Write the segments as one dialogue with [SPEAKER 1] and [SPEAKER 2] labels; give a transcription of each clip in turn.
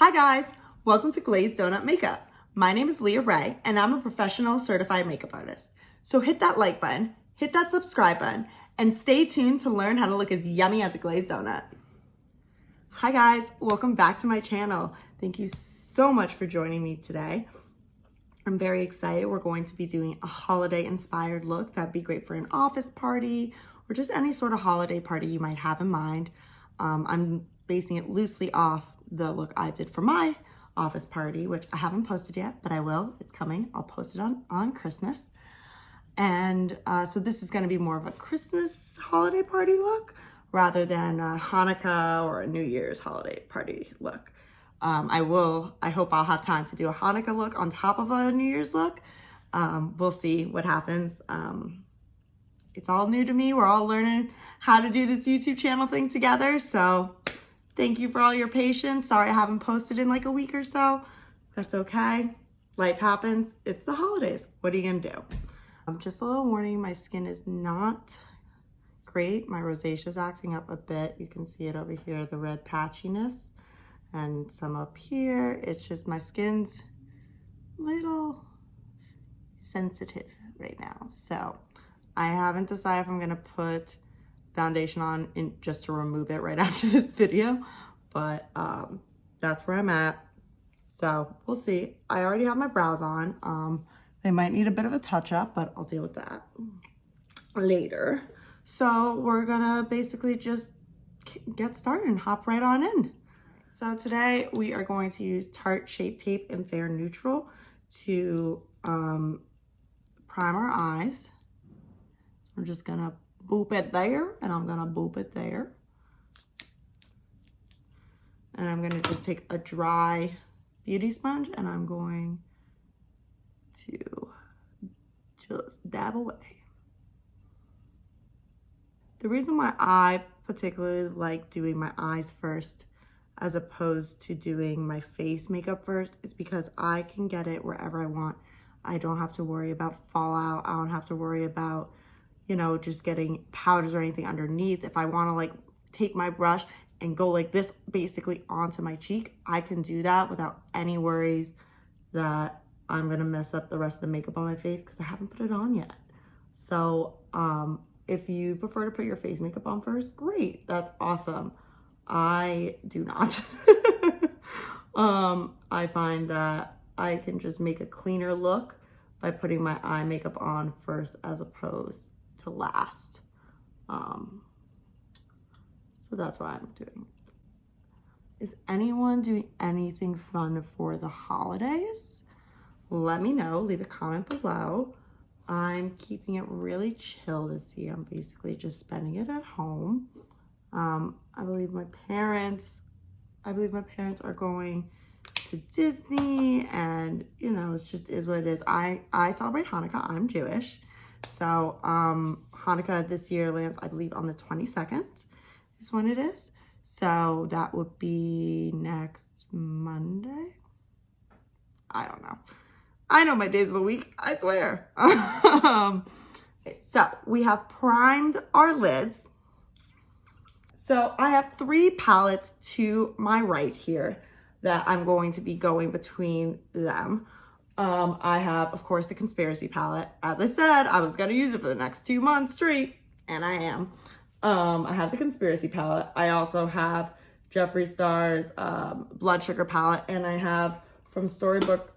[SPEAKER 1] Hi guys, welcome to Glazed Donut Makeup. My name is Leah Ray and I'm a professional certified makeup artist. So hit that like button, hit that subscribe button, and stay tuned to learn how to look as yummy as a glazed donut. Hi guys, welcome back to my channel. Thank you so much for joining me today. I'm very excited. We're going to be doing a holiday inspired look that'd be great for an office party or just any sort of holiday party you might have in mind. I'm basing it loosely off the look I did for my office party, which I haven't posted yet, but I will. It's coming. I'll post it on Christmas. And so this is going to be more of a Christmas holiday party look rather than a Hanukkah or a New Year's holiday party look. I hope I'll have time to do a Hanukkah look on top of a New Year's look. We'll see what happens. It's all new to me. We're all learning how to do this YouTube channel thing together. So thank you for all your patience. Sorry I haven't posted in like a week or so. That's okay. Life happens. It's the holidays. What are you gonna do? Just a little warning, my skin is not great. My rosacea is acting up a bit. You can see it over here, the red patchiness, and some up here. It's just my skin's a little sensitive right now. So I haven't decided if I'm gonna put foundation on just to remove it right after this video, but that's where I'm at. So we'll see. I already have my brows on. They might need a bit of a touch up, but I'll deal with that later. So we're gonna basically just get started and hop right on in. So today we are going to use Tarte Shape Tape in Fair Neutral to prime our eyes. I'm just gonna boop it there, and I'm gonna boop it there. And I'm gonna just take a dry beauty sponge and I'm going to just dab away. The reason why I particularly like doing my eyes first as opposed to doing my face makeup first is because I can get it wherever I want. I don't have to worry about fallout. I don't have to worry about, you know, just getting powders or anything underneath. If I want to like take my brush and go like this basically onto my cheek, I can do that without any worries that I'm gonna mess up the rest of the makeup on my face because I haven't put it on yet. So if you prefer to put your face makeup on first, great, that's awesome. I do not. I find that I can just make a cleaner look by putting my eye makeup on first as opposed to last. So that's what I'm doing. Is anyone doing anything fun for the holidays? Let me know, leave a comment below. I'm keeping it really chill this year. I'm basically just spending it at home. I believe my parents are going to Disney, and you know, it just is what it is. I celebrate Hanukkah. I'm Jewish. So Hanukkah this year lands, I believe, on the 22nd is when it is. So that would be next Monday. I don't know. I know my days of the week, I swear. Okay, so we have primed our lids. So I have 3 palettes to my right here that I'm going to be going between them. I have, of course, the Conspiracy palette. As I said, I was gonna use it for the next 2 months straight, and I am. I have the Conspiracy palette. I also have Jeffree Star's Blood Sugar palette, and I have from Storybook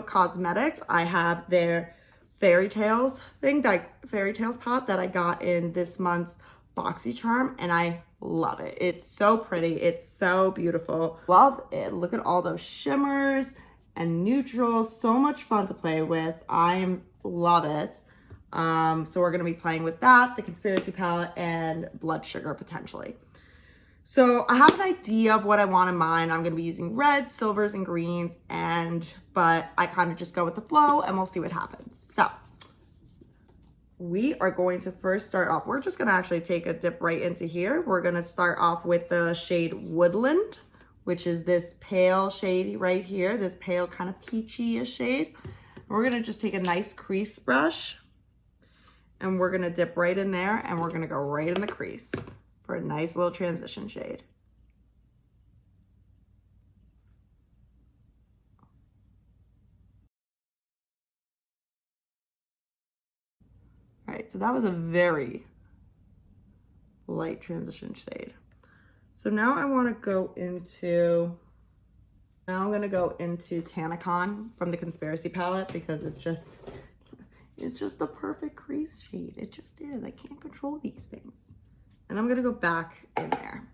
[SPEAKER 1] Cosmetics, I have their Fairytales palette that I got in this month's BoxyCharm, and I love it. It's so pretty. It's so beautiful. Love it. Look at all those shimmers and neutrals. So much fun to play with. I love it. So we're going to be playing with that, the Conspiracy palette, and Blood Sugar potentially. So I have an idea of what I want in mind. I'm going to be using reds, silvers, and greens, but I kind of just go with the flow and we'll see what happens. So we are going to first start off. We're just going to actually take a dip right into here. We're going to start off with the shade Woodland, which is this pale shade right here, this pale kind of peachy-ish shade. We're going to just take a nice crease brush and we're going to dip right in there and we're going to go right in the crease for a nice little transition shade. All right, so that was a very light transition shade. So now I want to go into, now I'm going to go into Tanacon from the Conspiracy palette because it's just the perfect crease shade. It just is. I can't control these things. And I'm going to go back in there.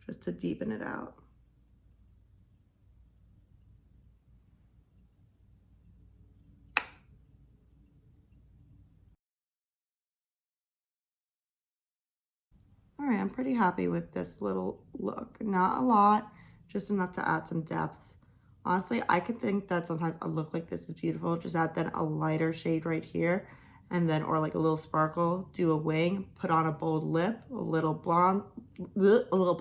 [SPEAKER 1] Just to deepen it out. All right, I'm pretty happy with this little look. Not a lot, just enough to add some depth. Honestly, I could think that sometimes a look like this is beautiful. Just add then a lighter shade right here, and then, or like a little sparkle, do a wing, put on a bold lip, a little blonde, a little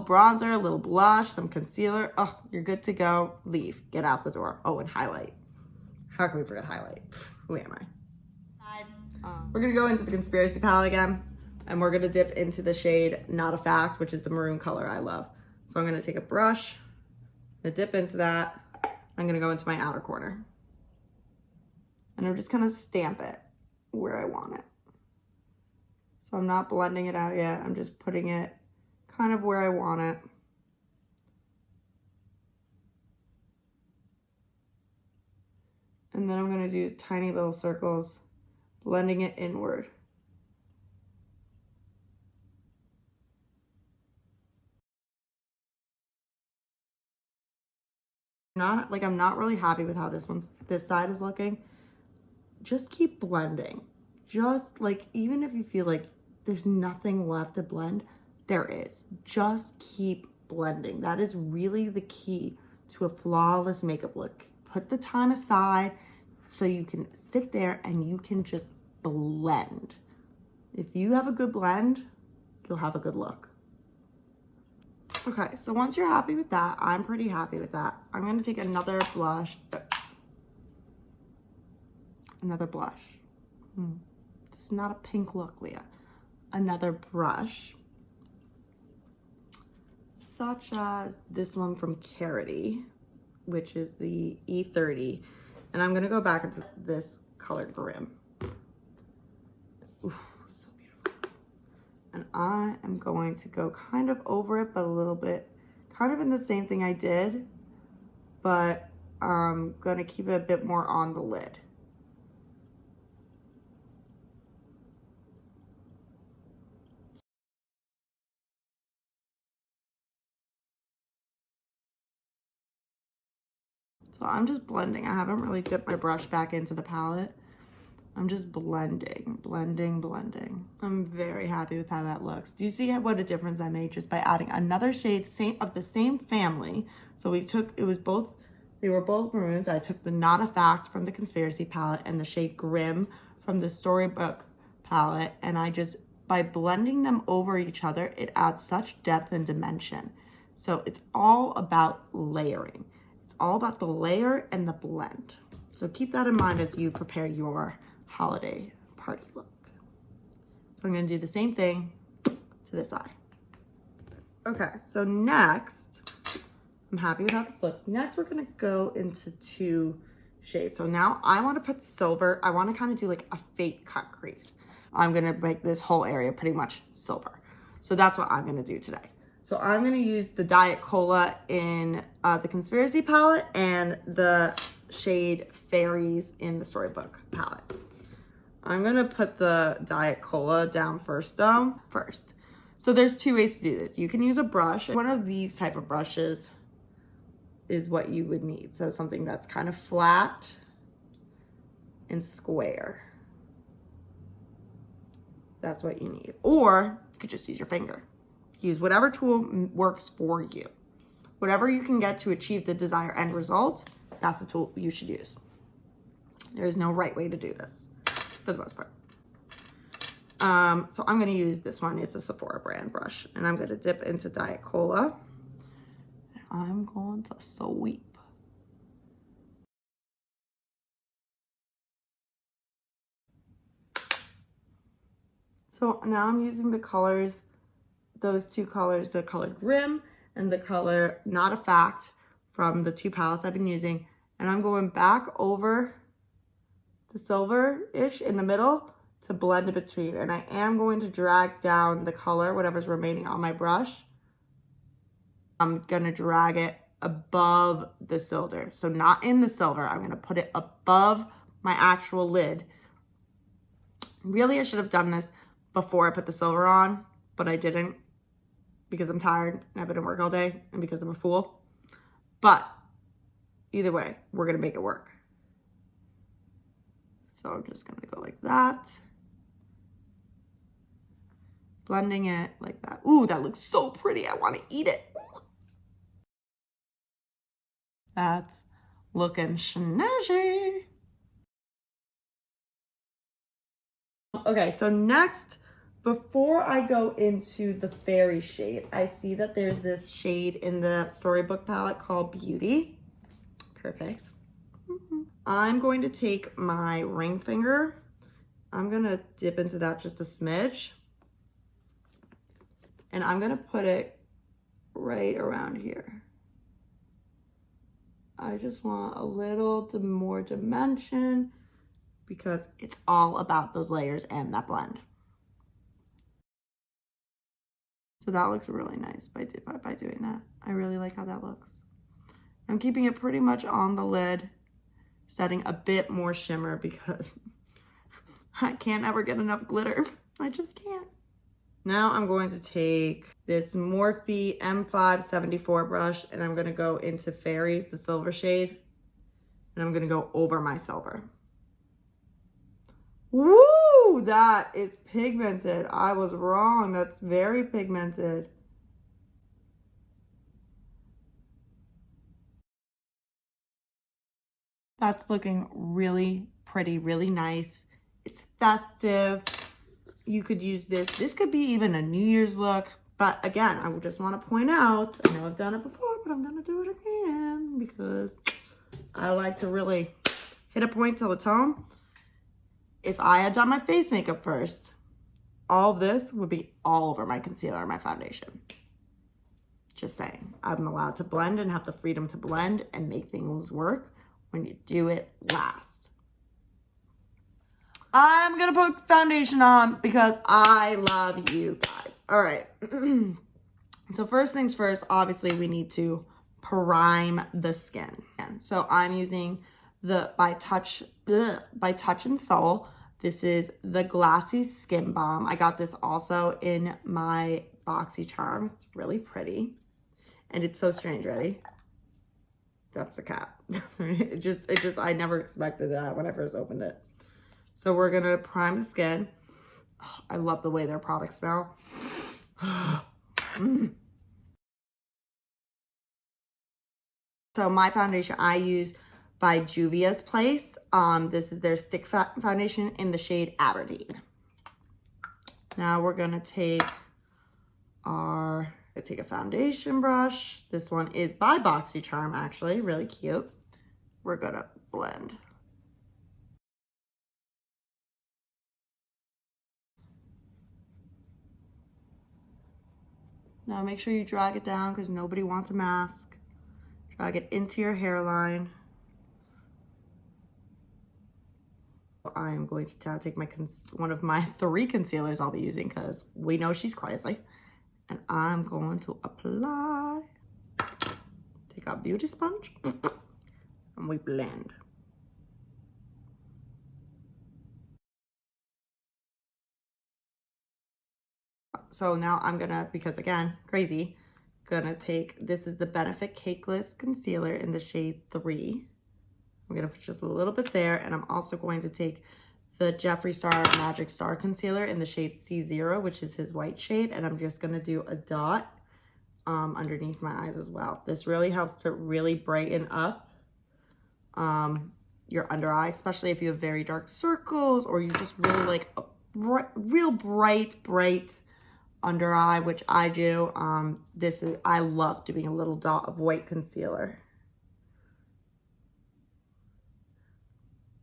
[SPEAKER 1] bronzer, a little blush, some concealer. Oh, you're good to go. Leave, get out the door. Oh, and highlight. How can we forget highlight? Who am I? We're gonna go into the Conspiracy palette again. And we're gonna dip into the shade Not a Fact, which is the maroon color I love. So I'm gonna take a brush, and dip into that. I'm gonna go into my outer corner. And I'm just gonna stamp it where I want it. So I'm not blending it out yet. I'm just putting it kind of where I want it. And then I'm gonna do tiny little circles, blending it inward. I'm not really happy with how this side is looking. Just keep blending. Just like, even if you feel like there's nothing left to blend, there is. Just keep blending. That is really the key to a flawless makeup look. Put the time aside so you can sit there and you can just blend. If you have a good blend, you'll have a good look. Okay, so once you're happy with that, I'm pretty happy with that. I'm gonna take another blush. Another blush. This is not a pink look, Leah. Another brush. Such as this one from Cakeless, which is the E30. And I'm gonna go back into this color Grim. Ooh. And I am going to go kind of over it, but a little bit, kind of in the same thing I did, but I'm gonna keep it a bit more on the lid. So I'm just blending. I haven't really dipped my brush back into the palette. I'm just blending, blending, blending. I'm very happy with how that looks. Do you see what a difference I made just by adding another shade of the same family? So they were both maroons. I took the Not a Fact from the Conspiracy palette and the shade Grim from the Storybook palette. And by blending them over each other, it adds such depth and dimension. So it's all about layering. It's all about the layer and the blend. So keep that in mind as you prepare your holiday party look. So I'm gonna do the same thing to this eye. Okay, so next, I'm happy with how this looks. Next, we're gonna go into 2 shades. So now I wanna put silver. I wanna kind of do like a fake cut crease. I'm gonna make this whole area pretty much silver. So that's what I'm gonna do today. So I'm gonna use the Diet Cola in the Conspiracy palette and the shade Fairies in the Storybook palette. I'm gonna put the Diet Cola down first though. So there's 2 ways to do this. You can use a brush. One of these type of brushes is what you would need. So something that's kind of flat and square. That's what you need. Or you could just use your finger. Use whatever tool works for you. Whatever you can get to achieve the desired end result, that's the tool you should use. There is no right way to do this, for the most part. So I'm gonna use this one. It's a Sephora brand brush. And I'm gonna dip into Diet Cola. I'm going to sweep. So now I'm using the colors, those 2 colors, the color Grim and the color Not a Fact from the 2 palettes I've been using. And I'm going back over the silver-ish in the middle to blend in between. And I am going to drag down the color, whatever's remaining on my brush. I'm going to drag it above the silver. So not in the silver. I'm going to put it above my actual lid. Really, I should have done this before I put the silver on, but I didn't because I'm tired and I've been at work all day and because I'm a fool. But either way, we're going to make it work. So I'm just going to go like that. Blending it like that. Ooh, that looks so pretty. I want to eat it. Ooh. That's looking snazzy. Okay, so next, before I go into the fairy shade, I see that there's this shade in the Storybook palette called Beauty. Perfect. I'm going to take my ring finger. I'm going to dip into that just a smidge. And I'm going to put it right around here. I just want a little more dimension because it's all about those layers and that blend. So that looks really nice by doing that. I really like how that looks. I'm keeping it pretty much on the lid, just adding a bit more shimmer because I can't ever get enough glitter. I just can't. Now I'm going to take this Morphe M574 brush and I'm going to go into Fairies, the silver shade, and I'm going to go over my silver. Woo! That is pigmented. I was wrong. That's very pigmented. That's looking really pretty, really nice. It's festive. You could use this. This could be even a New Year's look. But again, I just want to point out, I know I've done it before, but I'm going to do it again because I like to really hit a point till it's home. If I had done my face makeup first, all of this would be all over my concealer and my foundation. Just saying. I'm allowed to blend and have the freedom to blend and make things work when you do it last. I'm going to put foundation on because I love you guys. All right. So first things first, obviously we need to prime the skin. So I'm using the by Touch and Soul. This is the Glassy Skin Balm. I got this also in my BoxyCharm. It's really pretty. And it's so strange. Ready? That's the cat. It just, I never expected that when I first opened it. So we're going to prime the skin. Oh, I love the way their products smell. So my foundation I use by Juvia's Place. This is their stick foundation in the shade Aberdeen. Now we're going to take a foundation brush. This one is by BoxyCharm, actually. Really cute. We're going to blend. Now make sure you drag it down because nobody wants a mask. Drag it into your hairline. I'm going to now take one of my 3 concealers I'll be using because we know she's crazy. And I'm going to apply. Take our beauty sponge and we blend. So now I'm gonna, because again, crazy, gonna take, this is the Benefit Cakeless Concealer in the shade 3. I'm gonna put just a little bit there, and I'm also going to take the Jeffree Star Magic Star Concealer in the shade C0, which is his white shade, and I'm just gonna do a dot underneath my eyes as well. This really helps to really brighten up your under eye, especially if you have very dark circles or you just really like a real bright under eye, which I do. I love doing a little dot of white concealer.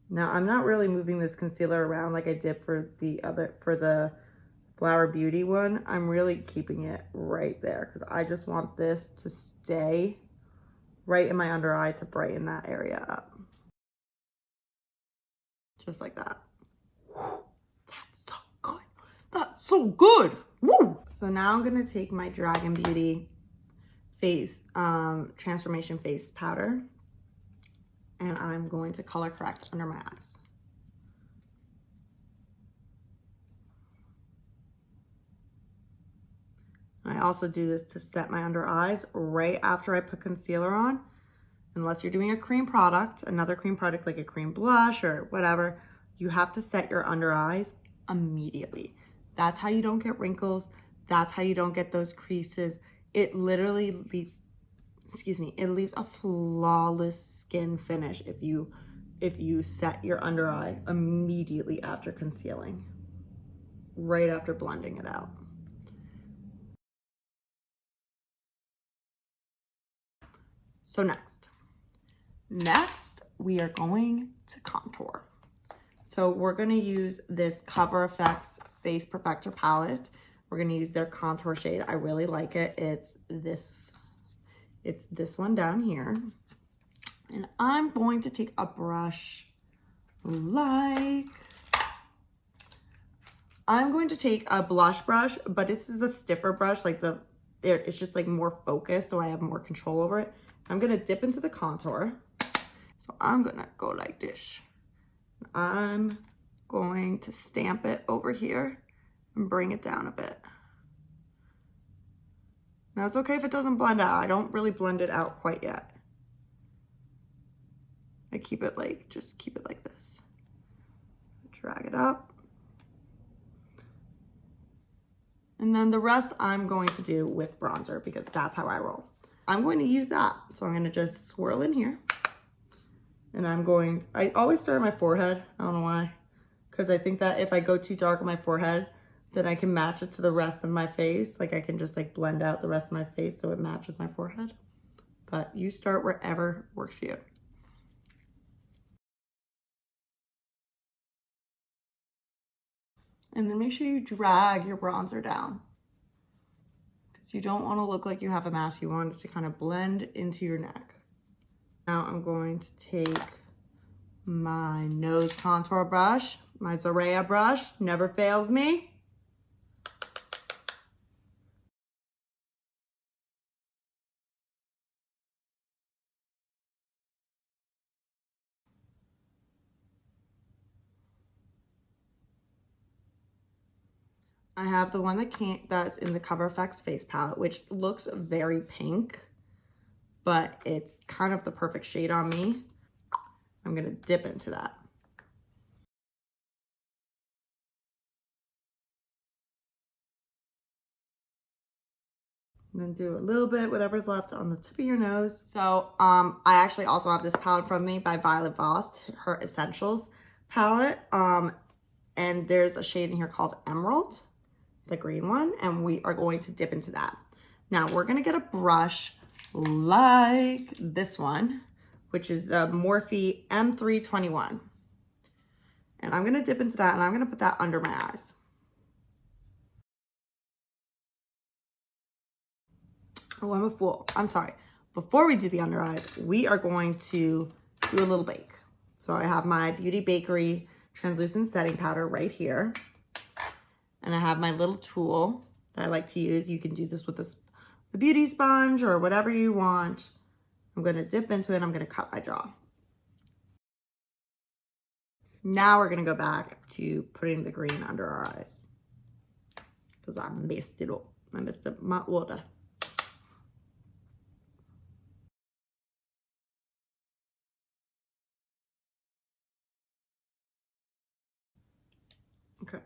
[SPEAKER 1] Now I'm not really moving this concealer around like I did for the Flower Beauty one. I'm really keeping it right there because I just want this to stay right in my under eye to brighten that area up. Just like that. That's so good. That's so good. Woo! So now I'm gonna take my Dragun Beauty face, transformation face powder, and I'm going to color correct under my eyes. I also do this to set my under eyes right after I put concealer on. Unless you're doing a cream product, another cream product like a cream blush or whatever, you have to set your under eyes immediately. That's how you don't get wrinkles. That's how you don't get those creases. It literally leaves, it leaves a flawless skin finish if you set your under eye immediately after concealing, right after blending it out. So next we are going to contour. So we're going to use this Cover FX Face Perfector palette. We're going to use their contour shade. I really like it. It's this one down here. And I'm going to take a brush I'm going to take a blush brush, but this is a stiffer brush, like it's just like more focused, so I have more control over it. I'm gonna dip into the contour. So I'm gonna go like this. I'm going to stamp it over here and bring it down a bit. Now it's okay if it doesn't blend out. I don't really blend it out quite yet. I keep it like, just keep it like this. Drag it up. And then the rest I'm going to do with bronzer because that's how I roll. I'm going to use that. So I'm gonna just swirl in here. And I always start on my forehead. I don't know why. Because I think that if I go too dark on my forehead, then I can match it to the rest of my face. Like I can just like blend out the rest of my face so it matches my forehead. But you start wherever works for you. And then make sure you drag your bronzer down. Because you don't want to look like you have a mask. You want it to kind of blend into your neck. Now I'm going to take my nose contour brush, my Zorea brush, never fails me. I have the one that's in the Cover FX face palette, which looks very pink, but it's kind of the perfect shade on me. I'm gonna dip into that. And then do a little bit, whatever's left on the tip of your nose. So I actually also have this palette from me by Voss, her Essentials palette. And there's a shade in here called Emerald, the green one, and we are going to dip into that. Now we're gonna get a brush like this one, which is the Morphe M321. And I'm gonna dip into that and I'm gonna put that under my eyes. Oh, I'm a fool. I'm sorry. Before we do the under eyes, we are going to do a little bake. So I have my Beauty Bakerie translucent setting powder right here. And I have my little tool that I like to use. You can do this with the beauty sponge or whatever you want. I'm gonna dip into it. I'm gonna cut my jaw. Now we're gonna go back to putting the green under our eyes because I messed it up. I messed up my order. Okay.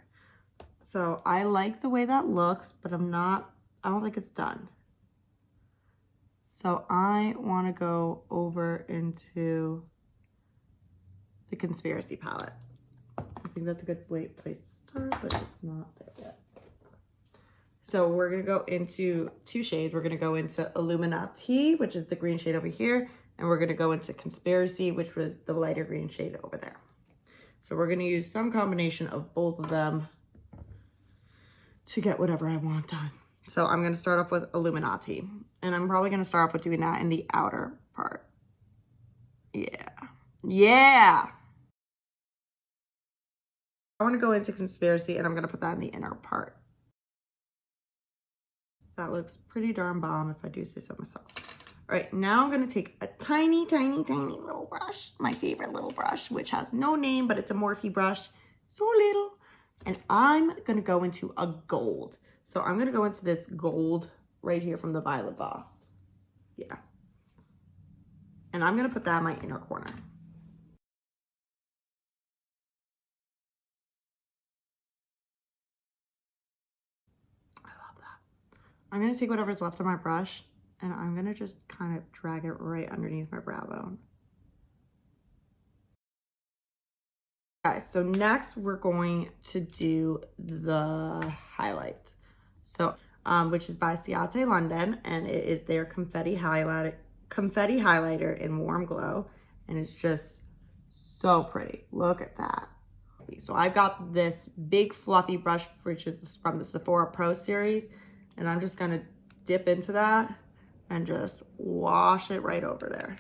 [SPEAKER 1] So I like the way that looks, but I don't think it's done. So I want to go over into the Conspiracy palette. I think that's a good place to start, but it's not there yet. So we're going to go into two shades. We're going to go into Illuminati, which is the green shade over here, and we're going to go into Conspiracy, which was the lighter green shade over there. So we're going to use some combination of both of them to get whatever I want done. So I'm going to start off with Illuminati. And I'm probably going to start off with doing that in the outer part. Yeah. Yeah. I want to go into Conspiracy, and I'm going to put that in the inner part. That looks pretty darn bomb if I do say so myself. All right, now I'm going to take a tiny, tiny, tiny little brush, my favorite little brush, which has no name, but it's a Morphe brush, so little. And I'm going to go into a gold. So I'm going to go into this gold right here from the Violet Voss. Yeah. And I'm going to put that in my inner corner. I love that. I'm going to take whatever's left of my brush, and I'm going to just kind of drag it right underneath my brow bone. Guys, so next we're going to do the highlight. So, which is by Ciate London, and it is their Confetti highlighter in Warm Glow, and it's just so pretty. Look at that. So I got this big fluffy brush, which is from the Sephora Pro series, and I'm just gonna dip into that and just wash it right over there.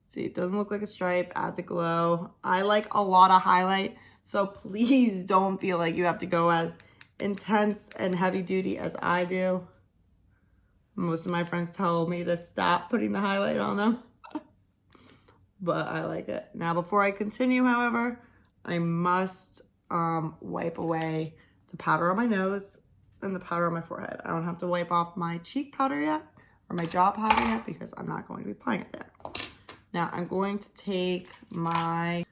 [SPEAKER 1] See, it doesn't look like a stripe, adds a glow. I like a lot of highlight, so please don't feel like you have to go as intense and heavy duty as I do. Most of my friends tell me to stop putting the highlight on them, but I like it. Now, before I continue, however, I must wipe away the powder on my nose and the powder on my forehead. I don't have to wipe off my cheek powder yet, or my jaw powder yet, because I'm not going to be applying it there. Now I'm going to take my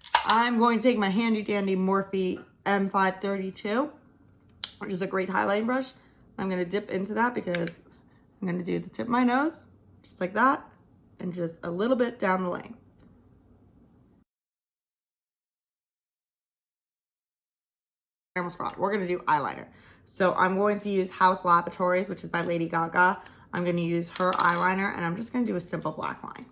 [SPEAKER 1] handy dandy Morphe M532, which is a great highlighting brush. I'm going to dip into that because I'm going to do the tip of my nose, just like that, and just a little bit down the lane. I almost forgot. We're going to do eyeliner. So I'm going to use Haus Laboratories, which is by Lady Gaga. I'm going to use her eyeliner, and I'm just going to do a simple black line.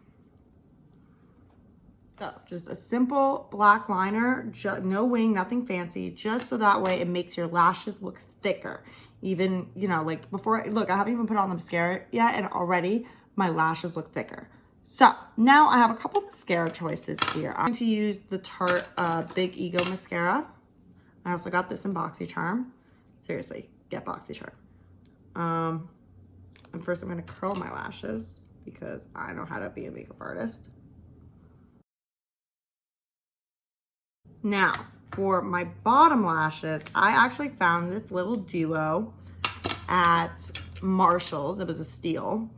[SPEAKER 1] So just a simple black liner, no wing, nothing fancy, just so that way it makes your lashes look thicker. Even, you know, like before, look, I haven't even put on the mascara yet, and already my lashes look thicker. So now I have a couple mascara choices here. I'm going to use the Tarte Big Ego Mascara. I also got this in BoxyCharm. Seriously, get BoxyCharm. And first I'm going to curl my lashes because I know how to be a makeup artist. Now, for my bottom lashes, I actually found this little duo at Marshall's. It was a steal.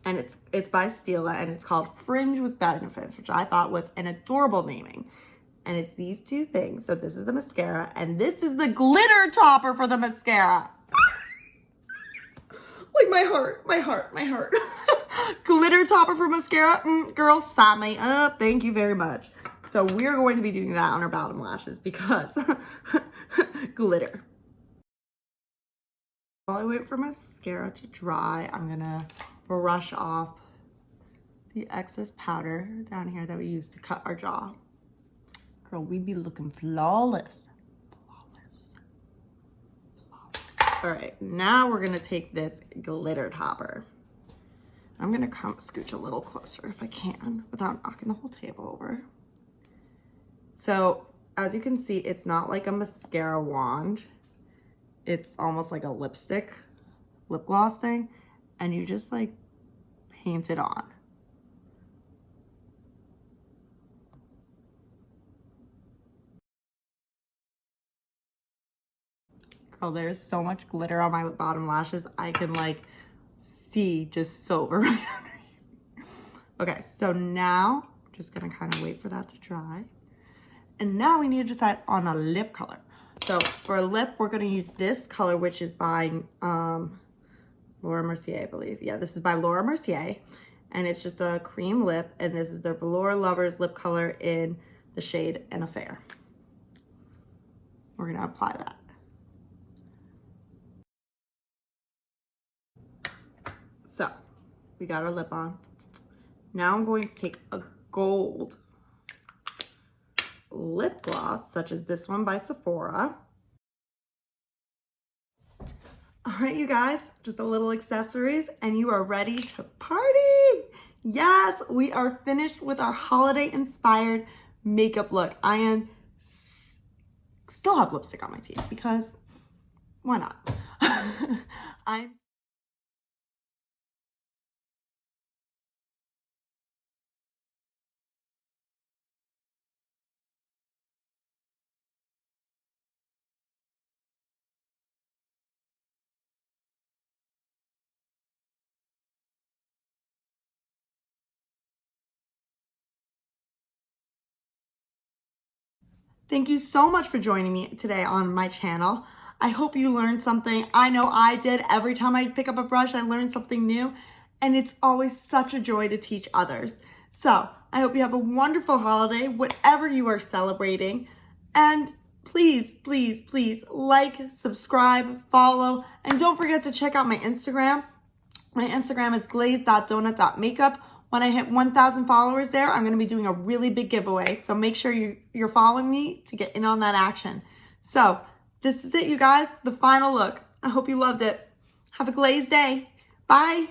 [SPEAKER 1] And it's by Stila, and it's called Fringe with Benefits, which I thought was an adorable naming. And it's these two things. So this is the mascara, and this is the glitter topper for the mascara. Like my heart. Glitter topper for mascara. Girl, sign me up. Thank you very much. So we're going to be doing that on our bottom lashes because glitter. While I wait for my mascara to dry, I'm gonna brush off the excess powder down here that we used to cut our jaw. Girl, we be looking flawless. All right, now we're gonna take this glitter topper. I'm gonna scooch a little closer if I can without knocking the whole table over. So as you can see, it's not like a mascara wand. It's almost like a lipstick, lip gloss thing. And you just like paint it on. Girl, there's so much glitter on my bottom lashes. I can like see just silver right underneath. Okay, so now I'm just gonna kind of wait for that to dry. And now we need to decide on a lip color. So for a lip, we're gonna use this color, which is by Laura Mercier, I believe. Yeah, this is by Laura Mercier. And it's just a cream lip. And this is their Velour Lovers lip color in the shade An Affair. We're gonna apply that. So we got our lip on. Now I'm going to take a gold lip gloss, such as this one by Sephora. All right, you guys, just a little accessories and you are ready to party. Yes, we are finished with our holiday-inspired makeup look. I am still have lipstick on my teeth because why not? I'm Thank you so much for joining me today on my channel. I hope you learned something. I know I did. Every time I pick up a brush, I learn something new, and it's always such a joy to teach others. So I hope you have a wonderful holiday, whatever you are celebrating. And please, please, please like, subscribe, follow, and don't forget to check out my Instagram. My Instagram is glazed.donut.makeup. When I hit 1,000 followers there, I'm going to be doing a really big giveaway. So make sure you're following me to get in on that action. So this is it, you guys. The final look. I hope you loved it. Have a glazed day. Bye.